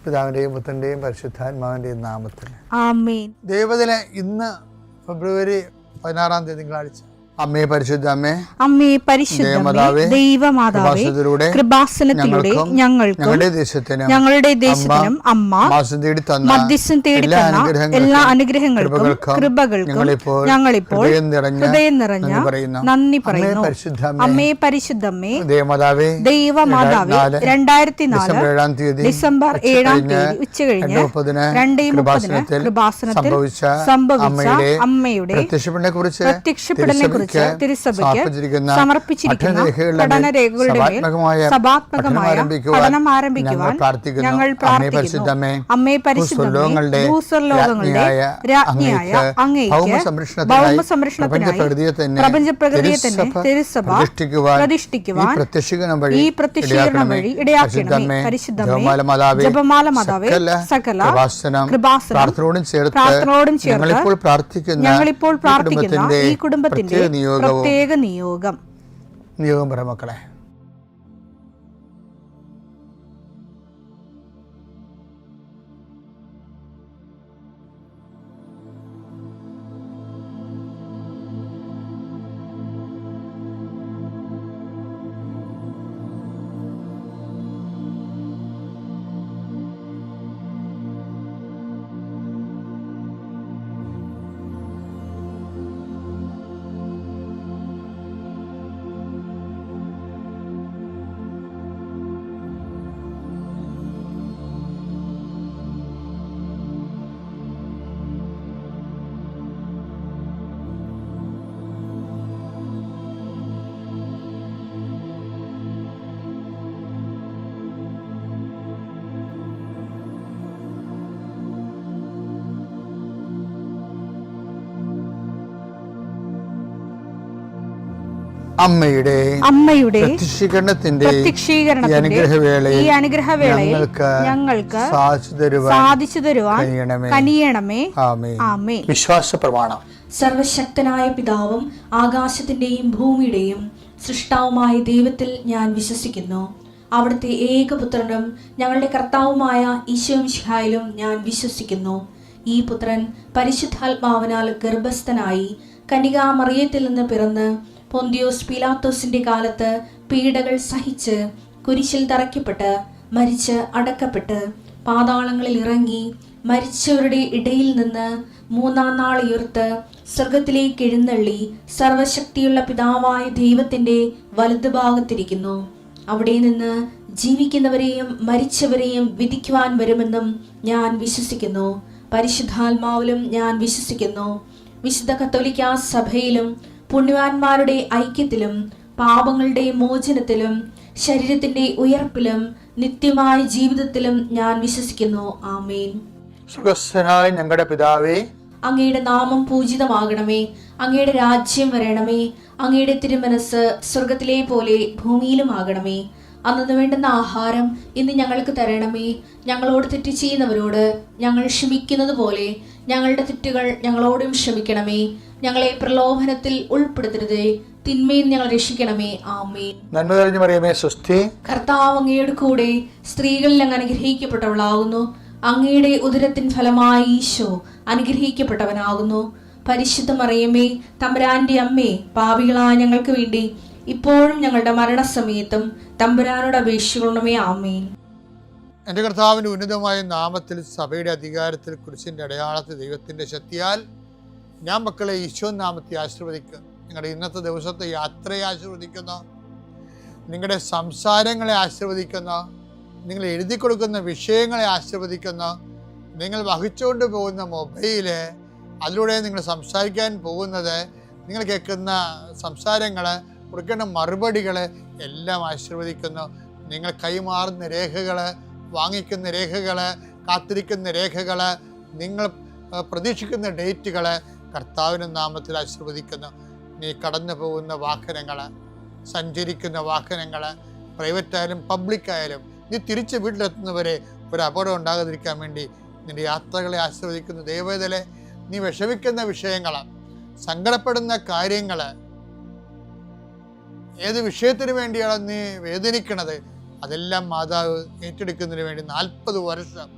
പിതാവിൻ്റെയും പുത്രൻ്റെയും പരിശുദ്ധാത്മാവിൻ്റെയും നാമത്തിൽ ആമേൻ. ദൈവത്തിലെ ഇന്ന് ഫെബ്രുവരി 16 തിങ്കളാഴ്ച. അമ്മേ പരിശുദ്ധ അമ്മേ, അമ്മേ പരിശുദ്ധ ദൈവമാതാവേ, കൃപാസനത്തിലൂടെ ഞങ്ങൾക്കും ഞങ്ങളുടെ ദേശത്തിനും അമ്മ മധ്യസ്ഥം തേടി തന്ന എല്ലാ അനുഗ്രഹങ്ങൾക്കും കൃപകൾക്കും ഞങ്ങളിപ്പോൾ ഹൃദയം നിറഞ്ഞ നന്ദി പറയുന്നു. അമ്മേ പരിശുദ്ധമ്മേ ദൈവമാതാവേ, 2004 ഡിസംബർ 7 ഉച്ചകഴിഞ്ഞ് 2:30 കൃപാസനത്തിൽ സംഭവിച്ച അമ്മയുടെ പ്രത്യക്ഷപ്പെടലിനെ കുറിച്ച് തിരുസഭയ്ക്ക് സമർപ്പിച്ചിരിക്കുന്ന പഠനരേഖകളുടെ മേൽ സഭാത്മകമായ പഠനം ആരംഭിക്കുവാൻ ഞങ്ങൾ പ്രാർത്ഥിക്കുന്നു. അമ്മേ പരിശുദ്ധമേ, ഭൂസ്വർലോകങ്ങളുടെ രാജ്ഞിയായ അങ്ങേയ്ക്ക് ഭൗമസംരക്ഷണത്തിനായി പ്രപഞ്ചപ്രകൃതിയെ തന്നെ തിരുസഭ പ്രതിഷ്ഠിക്കുവാൻ ഈ പ്രത്യക്ഷീകരണം വഴി ഇടയാക്കണമേ. പരിശുദ്ധമേ, ജപമാല മാതാവേ, സകല കൃപാസനം പ്രാർത്ഥനയോടും ചേർത്ത് ഞങ്ങളിപ്പോൾ പ്രാർത്ഥിക്കുന്ന ഈ കുടുംബത്തിന്റെ പ്രത്യേക നിയോഗം പറ മക്കളെ. അമ്മയുടെ പ്രത്യക്ഷീകരണത്തിന്റെ ഈ അനുഗ്രഹവേളയിൽ ഞങ്ങൾക്ക് സാധിച്ചു തരുവാൻ കനിയണമേ. ആമേൻ. വിശ്വാസ പ്രമാണം. സർവശക്തനായ പിതാവും ആകാശത്തിന്റെയും ഭൂമിയുടെയും സൃഷ്ടാവുമായ ദൈവത്തിൽ ഞാൻ വിശ്വസിക്കുന്നു. അവിടുത്തെ ഏകപുത്രനും ഞങ്ങളുടെ കർത്താവുമായ ഈശോമിശിഹായിലും ഞാൻ വിശ്വസിക്കുന്നു. ഈ പുത്രൻ പരിശുദ്ധാത്മാവിനാൽ ഗർഭസ്ഥനായി കന്യകാമറിയത്തിൽ നിന്ന് പിറന്ന് പൊന്തിയോസ് പീലാത്തോസിന്റെ കാലത്ത് പീഡകൾ സഹിച്ച് കുരിശിൽ തറയ്ക്കപ്പെട്ട് മരിച്ച് അടക്കപ്പെട്ട് പാതാളങ്ങളിൽ ഇറങ്ങി മരിച്ചവരുടെ ഇടയിൽ നിന്ന് 3-ാം നാൾ ഉയർത്ത് സ്വർഗത്തിലേക്ക് എഴുന്നള്ളി സർവശക്തിയുള്ള പിതാവായ ദൈവത്തിന്റെ വലതുഭാഗത്തിരിക്കുന്നു. അവിടെ നിന്ന് ജീവിക്കുന്നവരെയും മരിച്ചവരെയും വിധിക്കുവാൻ വരുമെന്നും ഞാൻ വിശ്വസിക്കുന്നു. പരിശുദ്ധാത്മാവിലും ഞാൻ വിശ്വസിക്കുന്നു. വിശുദ്ധ കത്തോലിക്കാ സഭയിലും പുണ്യവാന്മാരുടെ ഐക്യത്തിലും പാപങ്ങളുടെ മോചനത്തിലും ശരീരത്തിന്റെ ഉയർപ്പിലും നിത്യമായ ജീവിതത്തിലും ഞാൻ വിശ്വസിക്കുന്നു. ആമേൻ. സ്വർഗ്ഗസ്ഥനായ ഞങ്ങളുടെ പിതാവേ, അങ്ങയുടെ നാമം പൂജിതമാകണമേ. അങ്ങയുടെ രാജ്യം വരണമേ. അങ്ങയുടെ തിരുമനസ് സ്വർഗത്തിലെ പോലെ ഭൂമിയിലും ആകണമേ. അന്നു വേണ്ടുന്ന ആഹാരം ഇന്ന് ഞങ്ങൾക്ക് തരണമേ. ഞങ്ങളോട് തെറ്റ് ചെയ്യുന്നവരോട് ഞങ്ങൾ ക്ഷമിക്കുന്നത് പോലെ ഞങ്ങളുടെ തെറ്റുകൾ ഞങ്ങളോടും ക്ഷമിക്കണമേ. ഞങ്ങളെ പ്രലോഭനത്തിൽ ഉൾപ്പെടുത്തരുതേ, തിന്മയിൽ ഞങ്ങൾ രക്ഷിക്കണമേ. ആമേൻ. നന്മ നിറഞ്ഞ മറിയമേ, സ്വസ്തി. കർത്താവ് അങ്ങയുടെ കൂടെ സ്ത്രീകളിൽ അങ്ങ് അനുഗ്രഹിക്കപ്പെട്ടവളാകുന്നു. അങ്ങയുടെ ഉദരത്തിൻ ഫലമായി ഈശോ അനുഗ്രഹിക്കപ്പെട്ടവനാകുന്നു. പരിശുദ്ധ മറിയമേ, തമ്പുരാന്റെ അമ്മേ, പാപികളായ ഞങ്ങൾക്ക് വേണ്ടി ഇപ്പോഴും ഞങ്ങളുടെ മരണസമയത്തും തമ്പുരാനോട് അപേക്ഷിക്കണമേ. ആമേൻ. എൻ്റെ കർത്താവിൻ്റെ ഉന്നതമായ നാമത്തിൽ സഭയുടെ അധികാരത്തിൽ കുരിശിൻ്റെ അടയാളത്തിൽ ദൈവത്തിൻ്റെ ശക്തിയാൽ ഞാൻ മക്കളെ ഈശോ നാമത്തെ ആശീർവദിക്കുന്നു. നിങ്ങളുടെ ഇന്നത്തെ ദിവസത്തെ യാത്രയെ ആശീർവദിക്കുന്നു. നിങ്ങളുടെ സംസാരങ്ങളെ ആശീർവദിക്കുന്നു. നിങ്ങൾ എഴുതി കൊടുക്കുന്ന വിഷയങ്ങളെ ആശീർവദിക്കുന്നു. നിങ്ങൾ വഹിച്ചുകൊണ്ട് പോകുന്ന മൊബൈല്, അതിലൂടെ നിങ്ങൾ സംസാരിക്കാൻ പോകുന്നത്, നിങ്ങൾ കേൾക്കുന്ന സംസാരങ്ങൾ, കൊടുക്കേണ്ട മറുപടികൾ എല്ലാം ആശീർവദിക്കുന്നു. നിങ്ങൾ കൈമാറുന്ന രേഖകൾ, വാങ്ങിക്കുന്ന രേഖകൾ, കാത്തിരിക്കുന്ന രേഖകൾ, നിങ്ങൾ പ്രതീക്ഷിക്കുന്ന ഡേറ്റുകൾ കർത്താവിൻ്റെ നാമത്തിൽ ആശീർവദിക്കുന്നു. നീ കടന്നു പോകുന്ന വാഹനങ്ങൾ, സഞ്ചരിക്കുന്ന വാഹനങ്ങൾ, പ്രൈവറ്റായാലും പബ്ലിക്കായാലും, നീ തിരിച്ച് വീട്ടിലെത്തുന്നവരെ ഒരു അപകടം ഉണ്ടാകാതിരിക്കാൻ വേണ്ടി നിൻ്റെ യാത്രകളെ ആശീർവദിക്കുന്നു. ദൈവവേദലെ, നീ വിഷമിക്കുന്ന വിഷയങ്ങൾ, സങ്കടപ്പെടുന്ന കാര്യങ്ങൾ, ഏത് വിഷയത്തിന് വേണ്ടിയാണ് നീ വേദനിക്കണത്, അതെല്ലാം മാതാവ് ഏറ്റെടുക്കുന്നതിന് വേണ്ടി 40 വർഷം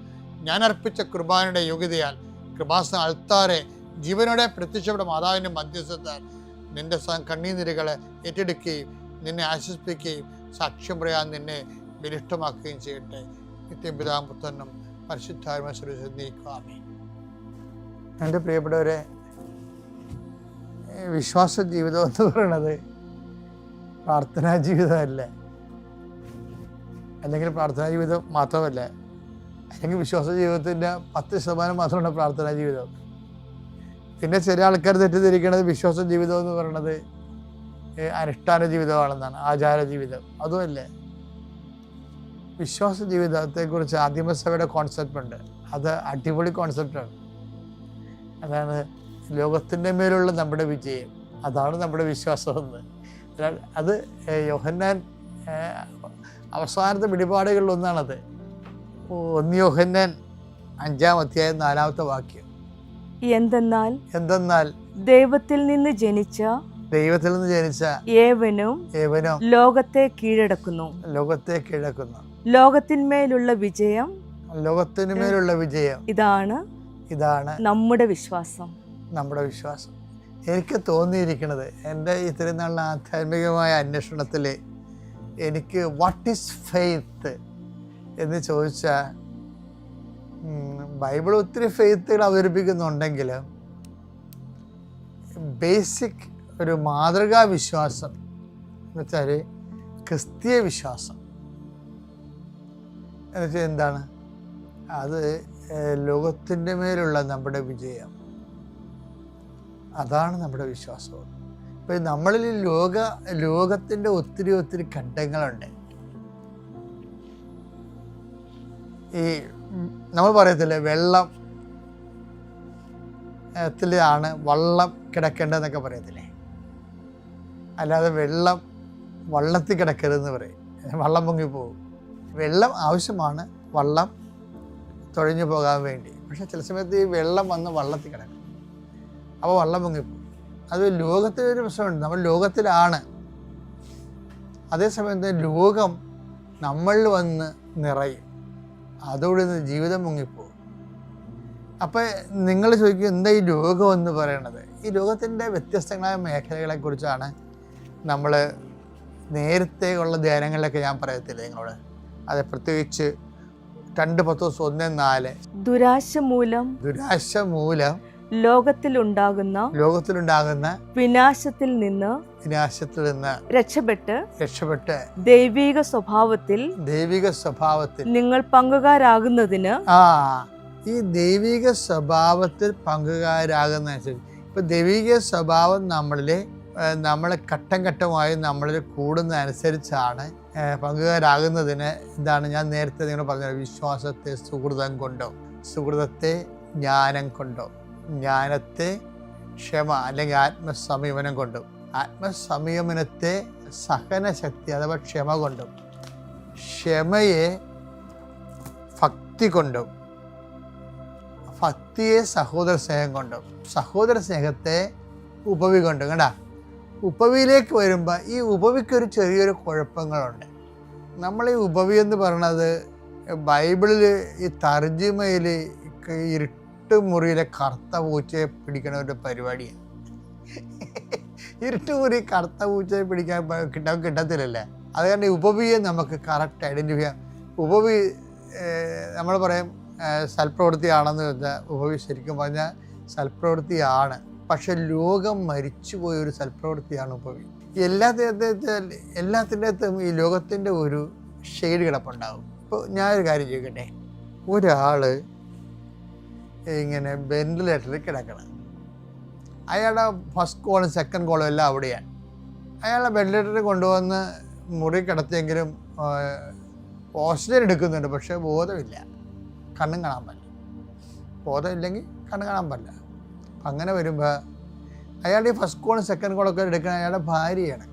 ഞാൻ അർപ്പിച്ച കൃപാനയുടെ യോഗ്യതയാൽ കൃപാസന അൾത്താറെ ജീവനോടെ പ്രത്യക്ഷപ്പെട്ട മാതാവിൻ്റെ മധ്യസ്ഥത്താൽ നിന്റെ കണ്ണീനിരകളെ ഏറ്റെടുക്കുകയും നിന്നെ ആശ്വസിപ്പിക്കുകയും സാക്ഷ്യം പറയാൻ നിന്നെ ബലിഷ്ഠമാക്കുകയും ചെയ്യട്ടെ. നിത്യം പിതാവും പുത്രനും പരിശുദ്ധാത്മാവിനെ. എൻ്റെ പ്രിയപ്പെട്ടവരെ, വിശ്വാസ ജീവിതം എന്ന് പറയുന്നത് പ്രാർത്ഥനാ ജീവിതമല്ല, അല്ലെങ്കിൽ പ്രാർത്ഥനാ ജീവിതം മാത്രമല്ല, അല്ലെങ്കിൽ വിശ്വാസ ജീവിതത്തിൻ്റെ 10% മാത്രമാണ് പ്രാർത്ഥനാ ജീവിതം. പിന്നെ ചില ആൾക്കാർ തെറ്റിദ്ധരിക്കുന്നത് വിശ്വാസ ജീവിതം എന്ന് പറയുന്നത് അനുഷ്ഠാന ജീവിതമാണെന്നാണ്, ആചാര ജീവിതം. അതുമല്ല. വിശ്വാസ ജീവിതത്തെക്കുറിച്ച് ആദിമസഭയുടെ കോൺസെപ്റ്റ് ഉണ്ട്. അത് അടിപൊളി കോൺസെപ്റ്റാണ്. അതാണ് ലോകത്തിൻ്റെ മേലുള്ള നമ്മുടെ വിജയം, അതാണ് നമ്മുടെ വിശ്വാസമെന്ന്. അത് യോഹന്നാൻ അവസാനത്തെ വെളിപാടുകളിലൊന്നാണത്. 1 യോഹന്നാൻ 5-ാം അധ്യായം 4-ാമത്തെ വാക്യം. എന്തെന്നാൽ ദൈവത്തിൽ നിന്ന് ജനിച്ച ഏവനും ലോകത്തെ കീഴടക്കുന്നു. ലോകത്തിന്മേലുള്ള വിജയം ഇതാണ് നമ്മുടെ വിശ്വാസം. എനിക്ക് തോന്നിയിരിക്കുന്നത്, എൻ്റെ ഇത്രയും നാളുള്ള ആധ്യാത്മികമായ അന്വേഷണത്തിൽ എനിക്ക് വാട്ട് ഈസ് ഫെയ്ത്ത് എന്ന് ചോദിച്ചാൽ, ബൈബിൾ ഒത്തിരി ഫെയ്ത്തുകൾ അവതരിപ്പിക്കുന്നുണ്ടെങ്കിൽ ബേസിക് ഒരു മാതൃകാ വിശ്വാസം എന്ന് വെച്ചാൽ ക്രിസ്തീയ വിശ്വാസം എന്ന് വെച്ചാൽ എന്താണ്? അത് ലോകത്തിൻ്റെ മേലുള്ള നമ്മുടെ വിജയം, അതാണ് നമ്മുടെ വിശ്വാസം. ഇപ്പം നമ്മളിൽ ലോകത്തിൻ്റെ ഒത്തിരി ഘട്ടങ്ങളുണ്ട്. ഈ നമ്മൾ പറയത്തില്ലേ, വെള്ളത്തിലാണ് വള്ളം കിടക്കേണ്ടതെന്നൊക്കെ പറയത്തില്ലേ? അല്ലാതെ വള്ളത്തിൽ കിടക്കരുതെന്ന് പറയും, വള്ളം പൊങ്ങിപ്പോകും. വെള്ളം ആവശ്യമാണ് വള്ളം തുഴഞ്ഞു പോകാൻ വേണ്ടി. പക്ഷെ ചില സമയത്ത് ഈ വെള്ളം വന്ന് വള്ളത്തിൽ കിടക്കും, അപ്പോൾ വള്ളം പൊങ്ങിപ്പോകും. അത് ലോകത്തിലൊരു പ്രശ്നമുണ്ട്. നമ്മൾ ലോകത്തിലാണ്, അതേസമയത്ത് ലോകം നമ്മളിൽ വന്ന് നിറയും, അതോടെ ജീവിതം മുങ്ങിപ്പോകും. അപ്പോൾ നിങ്ങൾ ചോദിക്കും, എന്താ ഈ ലോകം എന്ന് പറയണത്? ഈ ലോകത്തിൻ്റെ വ്യത്യസ്തങ്ങളായ മേഖലകളെക്കുറിച്ചാണ് നമ്മൾ നേരത്തെ ഉള്ള ധ്യാനങ്ങളിലൊക്കെ ഞാൻ പറയത്തില്ല നിങ്ങളോട്. അത് പ്രത്യേകിച്ച് 2 പത്രോസ് 1:4 ദുരാശ മൂലം ലോകത്തിലുണ്ടാകുന്ന വിനാശത്തിൽ നിന്ന് രക്ഷപ്പെട്ട് ദൈവിക സ്വഭാവത്തിൽ നിങ്ങൾ പങ്കുകാരാകുന്നതിന് ഈ ദൈവിക സ്വഭാവത്തിൽ പങ്കുകാരാകുന്ന ഇപ്പൊ ദൈവിക സ്വഭാവം നമ്മളെ ഘട്ടം ഘട്ടമായി നമ്മളിൽ കൂടുന്നതനുസരിച്ചാണ് പങ്കുകാരാകുന്നതിന് എന്താണ് ഞാൻ നേരത്തെ നിങ്ങൾ പറഞ്ഞത്, വിശ്വാസത്തെ സുഹൃതം കൊണ്ടോ, സുഹൃതത്തെ ജ്ഞാനം കൊണ്ടോ, ജ്ഞാനത്തെ ക്ഷമ അല്ലെങ്കിൽ ആത്മസംയമനം കൊണ്ടും, ആത്മസംയമനത്തെ സഹനശക്തി അഥവാ ക്ഷമ കൊണ്ടും, ക്ഷമയെ ഭക്തി കൊണ്ടും, ഭക്തിയെ സഹോദര സ്നേഹം കൊണ്ടും, സഹോദര സ്നേഹത്തെ ഉപവി കൊണ്ടും. കണ്ടാ, ഉപവിയിലേക്ക് വരുമ്പോൾ ഈ ഉപവിക്കൊരു ചെറിയൊരു കുഴപ്പങ്ങളുണ്ട്. നമ്മൾ ഈ ഉപവി എന്ന് പറയണത് ബൈബിളിൽ ഈ തർജിമയിൽ ഇരുട്ടുമുറിയിലെ കറുത്ത പൂച്ചയെ പിടിക്കണ ഒരു പരിപാടിയാണ്. ഇരുട്ടുമുറി കറുത്ത പൂച്ചയെ പിടിക്കാൻ കിട്ടത്തില്ലല്ലേ? അത് കാരണം ഉപവിയെ നമുക്ക് കറക്റ്റ് ഐഡൻറ്റിഫൈ ചെയ്യാം. ഉപവി നമ്മൾ പറയും സൽപ്രവൃത്തിയാണെന്ന് വെച്ചാൽ ഉപവി ശരിക്കും പറഞ്ഞാൽ സൽപ്രവൃത്തിയാണ്. പക്ഷെ ലോകം മരിച്ചുപോയൊരു സൽപ്രവൃത്തിയാണ് ഉപവി. എല്ലാത്തിൻ്റെ അകത്തും ഈ ലോകത്തിൻ്റെ ഒരു ഷെയ്ഡ് കിടപ്പുണ്ടാകും. ഇപ്പോൾ ഞാനൊരു കാര്യം ചോദിക്കട്ടെ, ഒരാൾ ഇങ്ങനെ വെന്റിലേറ്ററിൽ കിടക്കണം, അയാളുടെ ഫസ്റ്റ് കോളും സെക്കൻഡ് കോളും എല്ലാം അവിടെയാണ്. അയാളെ വെന്റിലേറ്ററിൽ കൊണ്ടുവന്ന് മുറി കിടത്തിയെങ്കിലും ഓക്സിജൻ എടുക്കുന്നുണ്ട്, പക്ഷേ ബോധമില്ല, കണ്ണും കാണാൻ പറ്റില്ല. ബോധമില്ലെങ്കിൽ കണ്ണും കാണാൻ പറ്റില്ല. അങ്ങനെ വരുമ്പോൾ അയാളുടെ ഈ ഫസ്റ്റ് കോളും സെക്കൻഡ് കോളൊക്കെ എടുക്കുന്ന അയാളുടെ ഭാര്യയാണ്.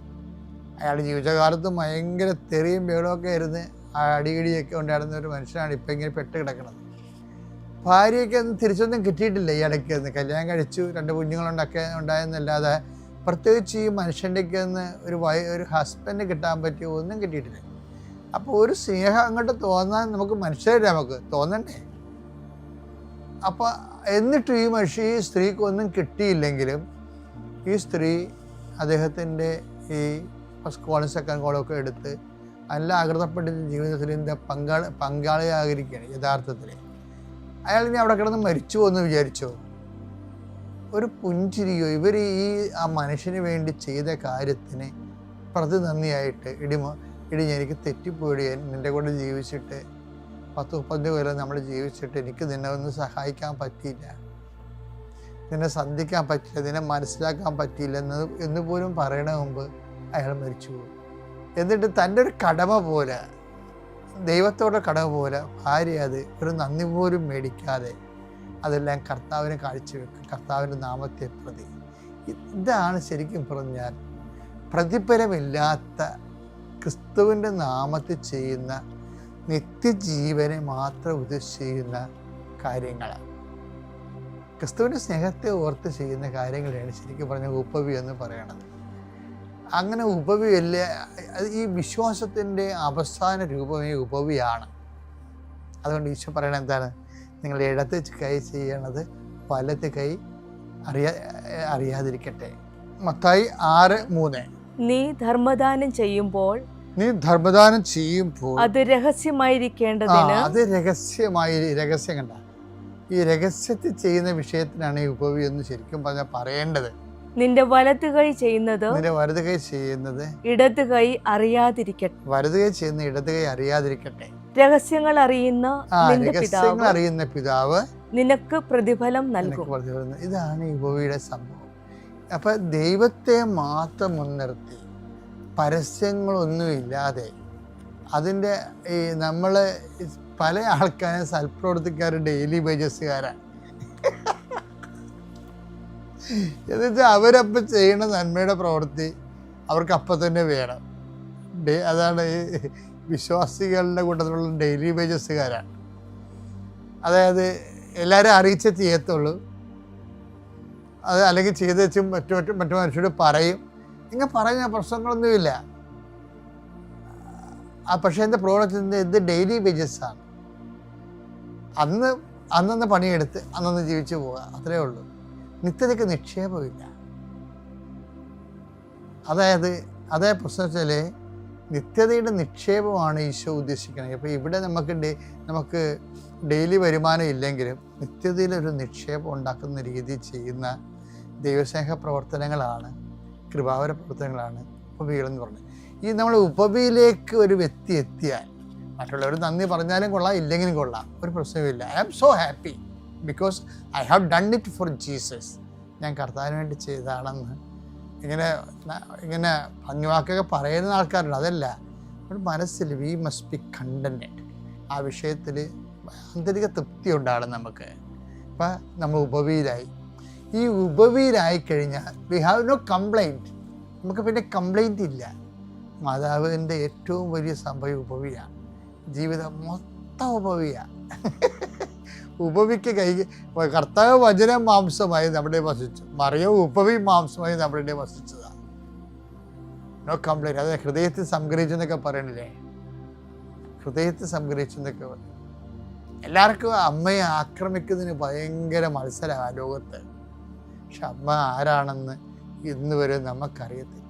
അയാളുടെ ജീവിതകാലത്ത് ഭയങ്കര തെറിയും ബേളമൊക്കെ ആയിരുന്നു, അടിയിടിയൊക്കെ ഉണ്ടായിരുന്ന ഒരു മനുഷ്യനാണ് ഇപ്പോൾ ഇങ്ങനെ പെട്ട് കിടക്കുന്നത്. ഭാര്യയ്ക്ക് ഒന്നും തിരിച്ചൊന്നും കിട്ടിയിട്ടില്ല. ഈ ഇടയ്ക്ക് ഒന്ന് കല്യാണം കഴിച്ചു, 2 കുഞ്ഞുങ്ങളുണ്ടൊക്കെ ഉണ്ടായെന്നല്ലാതെ പ്രത്യേകിച്ച് ഈ മനുഷ്യൻ്റെയൊക്കെ ഒന്ന് ഒരു ഹസ്ബൻഡ് കിട്ടാൻ പറ്റിയ ഒന്നും കിട്ടിയിട്ടില്ല. അപ്പോൾ ഒരു സ്നേഹം അങ്ങോട്ട് തോന്നാൻ നമുക്ക് മനുഷ്യരെ നമുക്ക് തോന്നണ്ടേ? അപ്പോൾ എന്നിട്ട് ഈ സ്ത്രീക്ക് ഒന്നും കിട്ടിയില്ലെങ്കിലും ഈ സ്ത്രീ അദ്ദേഹത്തിൻ്റെ ഈ ഫസ്റ്റ് കോളും സെക്കൻഡ് കോളും ഒക്കെ എടുത്ത് നല്ല ആകൃതപ്പെട്ട ജീവിതത്തിൻ്റെ പങ്കാളിയായിരിക്കുകയാണ് യഥാർത്ഥത്തിൽ. അയാൾ ഇനി അവിടെ കിടന്ന് മരിച്ചു എന്ന് വിചാരിച്ചോ? ഒരു പുഞ്ചിരിയോ? ഇവർ ആ മനുഷ്യന് വേണ്ടി ചെയ്ത കാര്യത്തിന് പ്രതിനന്ദിയായിട്ട് ഇടി എനിക്ക് തെറ്റിപ്പോയി, നിൻ്റെ കൂടെ ജീവിച്ചിട്ട് 10-30 കൊല്ലം നമ്മൾ ജീവിച്ചിട്ട് എനിക്ക് നിന്നെ ഒന്ന് സഹായിക്കാൻ പറ്റിയില്ല, നിന്നെ സന്ധിക്കാൻ പറ്റില്ല, നിന്നെ മനസ്സിലാക്കാൻ പറ്റിയില്ല എന്ന് പോലും പറയണ മുമ്പ് അയാൾ മരിച്ചു പോകും. എന്നിട്ട് തൻ്റെ ഒരു കടമ പോലെ, ദൈവത്തോടെ കടമ പോലെ ഭാര്യ അത് ഒരു നന്ദി പോലും മേടിക്കാതെ അതെല്ലാം കർത്താവിനെ കാഴ്ചവെക്കും, കർത്താവിൻ്റെ നാമത്തെ പ്രതി. ഇതാണ് ശരിക്കും പറഞ്ഞാൽ പ്രതിഫലമില്ലാത്ത ക്രിസ്തുവിൻ്റെ നാമത്തിൽ ചെയ്യുന്ന നിത്യജീവനെ മാത്രം ഉദ്ദേശിക്കുന്ന കാര്യങ്ങൾ. ക്രിസ്തുവിൻ്റെ സ്നേഹത്തെ ഓർത്ത് ചെയ്യുന്ന കാര്യങ്ങളാണ് ശരിക്കും പറഞ്ഞ ഉപവി എന്ന് പറയണത്. അങ്ങനെ ഉപവിയല്ല, ഈ വിശ്വാസത്തിൻ്റെ അവസാന രൂപമേ ഉപവിയാണ്. അതുകൊണ്ട് ഈശോ പറയണത് എന്താണ്? നിങ്ങൾ ഇടത്ത് കൈ ചെയ്യണത് വലത്ത് കൈ അറിയാതിരിക്കട്ടെ. മത്തായി 6:3. നീ ധർമ്മദാനം ചെയ്യുമ്പോൾ അത് രഹസ്യമായിരിക്കേണ്ടതിന് രഹസ്യം കണ്ട ഈ രഹസ്യത്തിൽ ചെയ്യുന്ന വിഷയത്തിനാണ് ഈ ഉപവി എന്ന് ശരിക്കും പറഞ്ഞാൽ പറയേണ്ടത്. നിന്റെ വലത് കൈ ചെയ്യുന്നത് ഇടത് കൈ അറിയാതിരിക്കട്ടെ. വലത് കൈ ചെയ്യുന്ന ഇടത് കൈ അറിയാതിരിക്കട്ടെ. രഹസ്യങ്ങൾ അറിയുന്ന പിതാവ് നിനക്ക് പ്രതിഫലം നൽകും. ഇതാണ് ഈ ഉപവിയുടെ സംഭവം. അപ്പൊ ദൈവത്തെ മാത്രം മുൻനിർത്തി പരസ്യങ്ങളൊന്നുമില്ലാതെ അതിൻ്റെ ഈ നമ്മൾ പല ആൾക്കാരും സൽപ്രവർത്തിക്കാർ ഡെയിലി വേജസുകാരാണ്. എന്നുവെച്ചാൽ അവരപ്പം ചെയ്യണ നന്മയുടെ പ്രവൃത്തി അവർക്ക് അപ്പം തന്നെ വേണം. അതാണ് ഈ വിശ്വാസികളുടെ കൂട്ടത്തിലുള്ള ഡെയിലി വേജസുകാരാണ്. അതായത് എല്ലാവരും അറിയിച്ചേ ചെയ്യത്തുള്ളൂ, അത് അല്ലെങ്കിൽ ചെയ്ത് വെച്ചും മറ്റു മനുഷ്യരോട് പറയും. ഇങ്ങനെ പറയുന്ന പ്രശ്നങ്ങളൊന്നുമില്ല. പക്ഷേ എൻ്റെ പ്രോഡക്റ്റ് ഇത് ഡെയിലി വേജസാണ്. അന്നന്ന് പണിയെടുത്ത് അന്നന്ന് ജീവിച്ചു പോവുക, അത്രേ ഉള്ളൂ. നിത്യതയ്ക്ക് നിക്ഷേപമില്ല. അതേ പ്രശ്നം വെച്ചാൽ നിത്യതയുടെ നിക്ഷേപമാണ് ഈശോ ഉദ്ദേശിക്കുന്നത്. അപ്പോൾ ഇവിടെ നമുക്ക് ഡെയിലി വരുമാനം ഇല്ലെങ്കിലും നിത്യതയിലൊരു നിക്ഷേപം ഉണ്ടാക്കുന്ന രീതിയിൽ ചെയ്യുന്ന ദൈവസ്നേഹ പ്രവർത്തനങ്ങളാണ്, കൃപാവര പ്രവർത്തനങ്ങളാണ് ഉപവികളെന്ന് പറഞ്ഞത്. ഈ നമ്മൾ ഉപവിയിലേക്ക് ഒരു വ്യക്തി എത്തിയാൽ മറ്റുള്ളവർ നന്ദി പറഞ്ഞാലും കൊള്ളാം, ഇല്ലെങ്കിലും കൊള്ളാം, ഒരു പ്രശ്നമില്ല. I am so happy because I have done it for Jesus. ഞാൻ കർത്താവിന് വേണ്ടി ചെയ്തതാണെന്ന് ഇങ്ങനെ ഭംഗിവാക്കൊക്കെ പറയുന്ന ആൾക്കാരുണ്ട്. അതല്ല, ഒരു മനസ്സിൽ വി മസ്റ്റ് ബി കണ്ടൻറ്റഡ്. ആ വിഷയത്തിൽ ആന്തരിക തൃപ്തി ഉണ്ടാകും നമുക്ക്. അപ്പം നമ്മൾ ഉപവിയിലായി. ഈ ഉപവിയിലായി കഴിഞ്ഞാൽ വി ഹാവ് നോ കംപ്ലൈൻറ്റ്. നമുക്ക് പിന്നെ കംപ്ലൈൻറ്റ് ഇല്ല. മാതാവിൻ്റെ ഏറ്റവും വലിയ സംഭവം ഉപവിയാണ്. ജീവിതം മൊത്തം ഉപവിയാണ്. ഉപവിക്ക് കർത്താവ് വചനം മാംസമായി നമ്മുടെ വസിച്ചു, മറിയം ഉപവി മാംസമായി നമ്മുടെ വസിച്ചതാണ്. No complaint. അതായത് ഹൃദയത്തിൽ സംഗ്രഹിച്ചെന്നൊക്കെ പറയണില്ലേ, ഹൃദയത്തിൽ സംഗ്രഹിച്ചെന്നൊക്കെ പറയും. എല്ലാവർക്കും അമ്മയെ ആക്രമിക്കുന്നതിന് ഭയങ്കര മത്സരമാണ് ലോകത്ത്. പക്ഷെ അമ്മ ആരാണെന്ന് ഇന്ന് വരെ നമുക്കറിയത്തില്ല.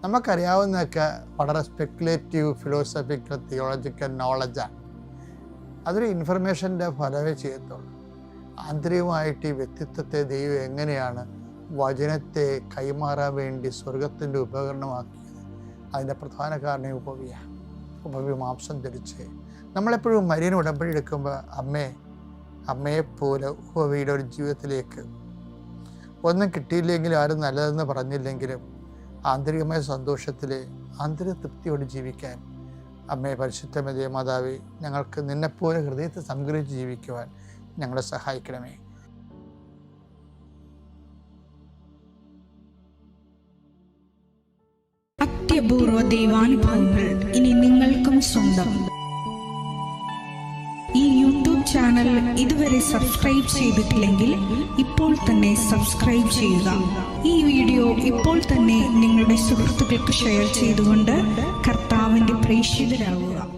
നമുക്കറിയാവുന്നതൊക്കെ വളരെ സ്പെക്കുലേറ്റീവ് ഫിലോസഫിക്കൽ തിയോളജിക്കൽ നോളജാണ്. അതൊരു ഇൻഫർമേഷൻ്റെ ഫലമേ ചെയ്യത്തുള്ളൂ. ആന്തരികമായിട്ട് ഈ വ്യക്തിത്വത്തെ ദൈവം എങ്ങനെയാണ് വചനത്തെ കൈമാറാൻ വേണ്ടി സ്വർഗത്തിൻ്റെ ഉപകരണമാക്കിയത്, അതിൻ്റെ പ്രധാന കാരണം ഉപവി മാംസം ധരിച്ച്. നമ്മളെപ്പോഴും മരിയൻ ഉടമ്പടി എടുക്കുമ്പോൾ അമ്മയെപ്പോലെ ഉപവിയുടെ ഒരു ജീവിതത്തിലേക്ക് ഒന്നും കിട്ടിയില്ലെങ്കിലും ആരും നല്ലതെന്ന് പറഞ്ഞില്ലെങ്കിലും ആന്തരികമായ സന്തോഷത്തിൽ ആന്തരിക തൃപ്തിയോട് ജീവിക്കാൻ അമ്മേ പരിശുദ്ധമതേ മാതാവേ, ഞങ്ങൾക്ക് നിന്നെപ്പോലെ ഹൃദയത്തെ സംഗ്രഹിച്ച് ജീവിക്കുവാൻ ഞങ്ങളെ സഹായിക്കണമേ. അത്യപൂർവ ദൈവാനുഭവങ്ങൾ ഇനി നിങ്ങൾക്കും സ്വന്തം. ഈ യൂട്യൂബ് ചാനൽ ഇതുവരെ സബ്സ്ക്രൈബ് ചെയ്തിട്ടില്ലെങ്കിൽ ഇപ്പോൾ തന്നെ സബ്സ്ക്രൈബ് ചെയ്യുക. ഈ വീഡിയോ ഇപ്പോൾ തന്നെ നിങ്ങളുടെ സുഹൃത്തുക്കൾക്ക് ഷെയർ ചെയ്തുകൊണ്ട് കർത്താവിൻ്റെ പ്രേക്ഷിതരാകുക.